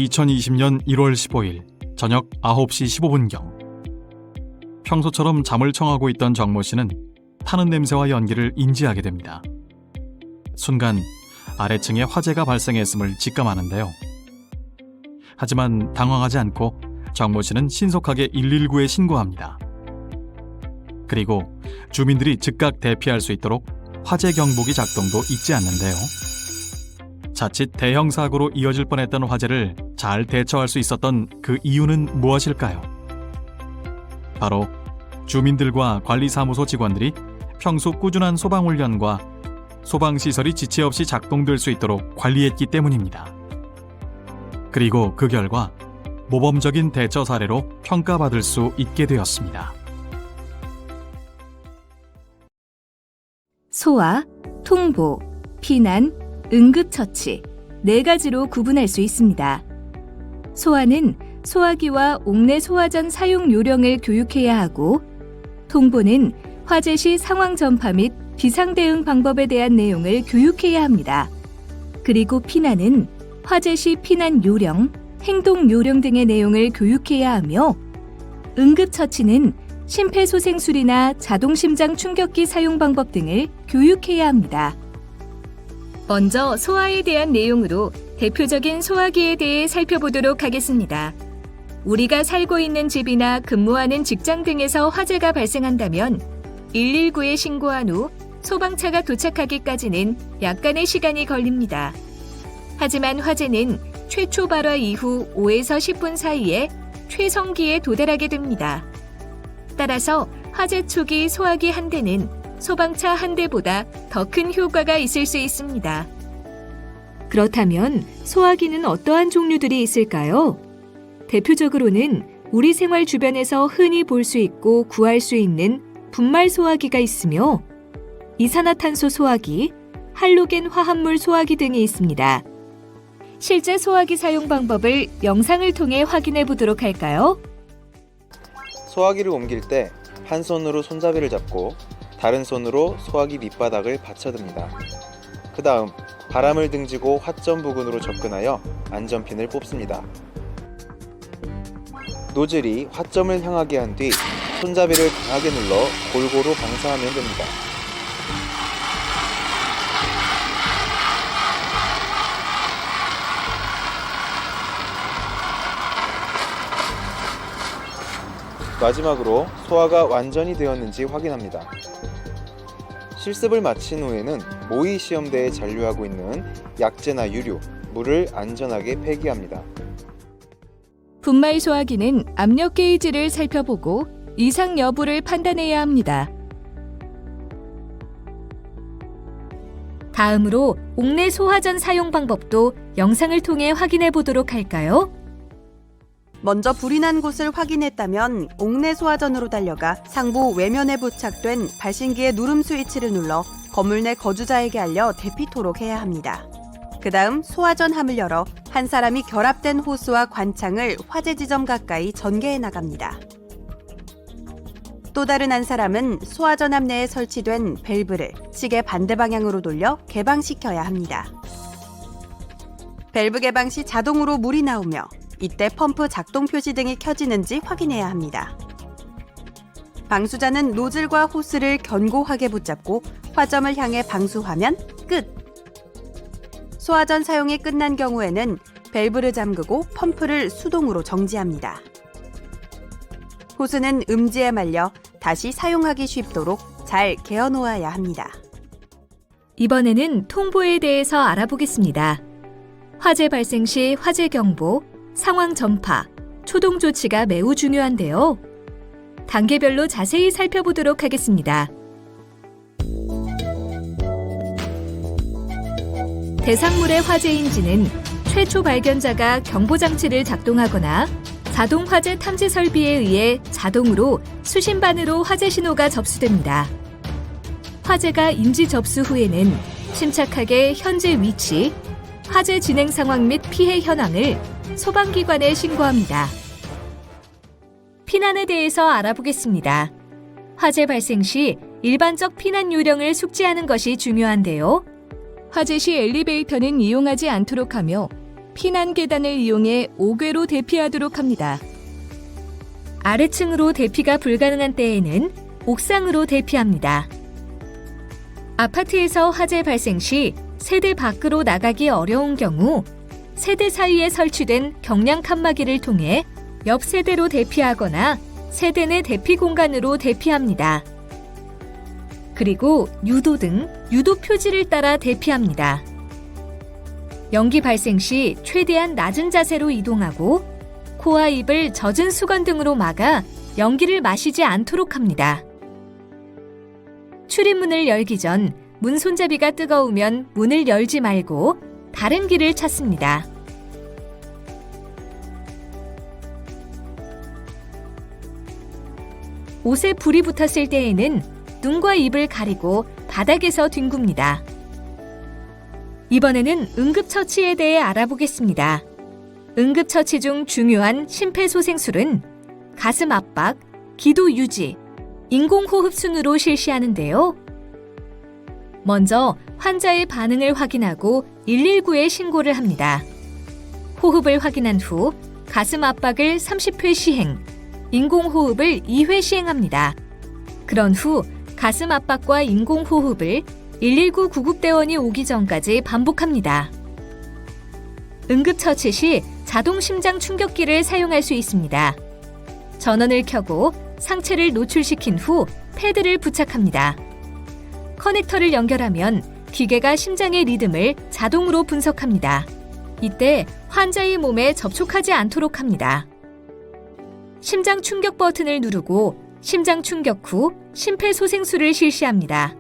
2020년 1월 15일 저녁 9시 15분경 평소처럼 잠을 청하고 있던 정모 씨는 타는 냄새와 연기를 인지하게 됩니다. 순간 아래층에 화재가 발생했음을 직감하는데요. 하지만 당황하지 않고 정모 씨는 신속하게 119에 신고합니다. 그리고 주민들이 즉각 대피할 수 있도록 화재 경보기 작동도 잊지 않는데요. 자칫 대형 사고로 이어질 뻔했던 화재를 잘 대처할 수 있었던 그 이유는 무엇일까요? 바로 주민들과 관리사무소 직원들이 평소 꾸준한 소방훈련과 소방시설이 지체 없이 작동될 수 있도록 관리했기 때문입니다. 그리고 그 결과 모범적인 대처 사례로 평가받을 수 있게 되었습니다. 소화, 통보, 피난, 응급처치 4가지로 구분할 수 있습니다. 소화는 소화기와 옥내 소화전 사용 요령을 교육해야 하고, 통보는 화재 시 상황 전파 및 비상 대응 방법에 대한 내용을 교육해야 합니다. 그리고 피난은 화재 시 피난 요령, 행동 요령 등의 내용을 교육해야 하며, 응급처치는 심폐소생술이나 자동심장 충격기 사용 방법 등을 교육해야 합니다. 먼저 소화에 대한 내용으로 대표적인 소화기에 대해 살펴보도록 하겠습니다. 우리가 살고 있는 집이나 근무하는 직장 등에서 화재가 발생한다면 119에 신고한 후 소방차가 도착하기까지는 약간의 시간이 걸립니다. 하지만 화재는 최초 발화 이후 5에서 10분 사이에 최성기에 도달하게 됩니다. 따라서 화재 초기 소화기 한 대는 소방차 한 대보다 더 큰 효과가 있을 수 있습니다. 그렇다면 소화기는 어떠한 종류들이 있을까요? 대표적으로는 우리 생활 주변에서 흔히 볼 수 있고 구할 수 있는 분말 소화기가 있으며, 이산화탄소 소화기, 할로겐 화합물 소화기 등이 있습니다. 실제 소화기 사용 방법을 영상을 통해 확인해 보도록 할까요? 소화기를 옮길 때 한 손으로 손잡이를 잡고 다른 손으로 소화기 밑바닥을 받쳐듭니다. 그 다음 바람을 등지고 화점 부근으로 접근하여 안전핀을 뽑습니다. 노즐이 화점을 향하게 한 뒤 손잡이를 강하게 눌러 골고루 방사하면 됩니다. 마지막으로 소화가 완전히 되었는지 확인합니다. 실습을 마친 후에는 모의 시험대에 잔류하고 있는 약재나 유류, 물을 안전하게 폐기합니다. 분말 소화기는 압력 게이지를 살펴보고 이상 여부를 판단해야 합니다. 다음으로 옥내 소화전 사용 방법도 영상을 통해 확인해 보도록 할까요? 먼저 불이 난 곳을 확인했다면 옥내 소화전으로 달려가 상부 외면에 부착된 발신기의 누름 스위치를 눌러 건물 내 거주자에게 알려 대피토록 해야 합니다. 그 다음 소화전 함을 열어 한 사람이 결합된 호스와 관창을 화재 지점 가까이 전개해 나갑니다. 또 다른 한 사람은 소화전 함 내에 설치된 밸브를 시계 반대 방향으로 돌려 개방시켜야 합니다. 밸브 개방 시 자동으로 물이 나오며 이때 펌프 작동 표시 등이 켜지는지 확인해야 합니다. 방수자는 노즐과 호스를 견고하게 붙잡고 화점을 향해 방수하면 끝! 소화전 사용이 끝난 경우에는 밸브를 잠그고 펌프를 수동으로 정지합니다. 호스는 음지에 말려 다시 사용하기 쉽도록 잘 개어 놓아야 합니다. 이번에는 통보에 대해서 알아보겠습니다. 화재 발생 시 화재 경보, 상황 전파, 초동 조치가 매우 중요한데요. 단계별로 자세히 살펴보도록 하겠습니다. 대상물의 화재인지는 최초 발견자가 경보장치를 작동하거나 자동 화재 탐지 설비에 의해 자동으로 수신반으로 화재 신호가 접수됩니다. 화재가 인지 접수 후에는 침착하게 현재 위치, 화재 진행 상황 및 피해 현황을 소방기관에 신고합니다. 피난에 대해서 알아보겠습니다. 화재 발생 시 일반적 피난 요령을 숙지하는 것이 중요한데요. 화재 시 엘리베이터는 이용하지 않도록 하며 피난 계단을 이용해 5궤로 대피하도록 합니다. 아래층으로 대피가 불가능한 때에는 옥상으로 대피합니다. 아파트에서 화재 발생 시 세대 밖으로 나가기 어려운 경우 세대 사이에 설치된 경량 칸막이를 통해 옆 세대로 대피하거나 세대 내 대피 공간으로 대피합니다. 그리고 유도 등 유도 표지를 따라 대피합니다. 연기 발생 시 최대한 낮은 자세로 이동하고 코와 입을 젖은 수건 등으로 막아 연기를 마시지 않도록 합니다. 출입문을 열기 전 문 손잡이가 뜨거우면 문을 열지 말고 다른 길을 찾습니다. 옷에 불이 붙었을 때에는 눈과 입을 가리고 바닥에서 뒹굽니다. 이번에는 응급처치에 대해 알아보겠습니다. 응급처치 중 중요한 심폐소생술은 가슴 압박, 기도 유지, 인공호흡 순으로 실시하는데요. 먼저 환자의 반응을 확인하고 119에 신고를 합니다. 호흡을 확인한 후 가슴 압박을 30회 시행, 인공호흡을 2회 시행합니다. 그런 후 가슴 압박과 인공호흡을 119 구급대원이 오기 전까지 반복합니다. 응급처치 시 자동 심장 충격기를 사용할 수 있습니다. 전원을 켜고 상체를 노출시킨 후 패드를 부착합니다. 커넥터를 연결하면 기계가 심장의 리듬을 자동으로 분석합니다. 이때 환자의 몸에 접촉하지 않도록 합니다. 심장 충격 버튼을 누르고 심장 충격 후 심폐소생술을 실시합니다.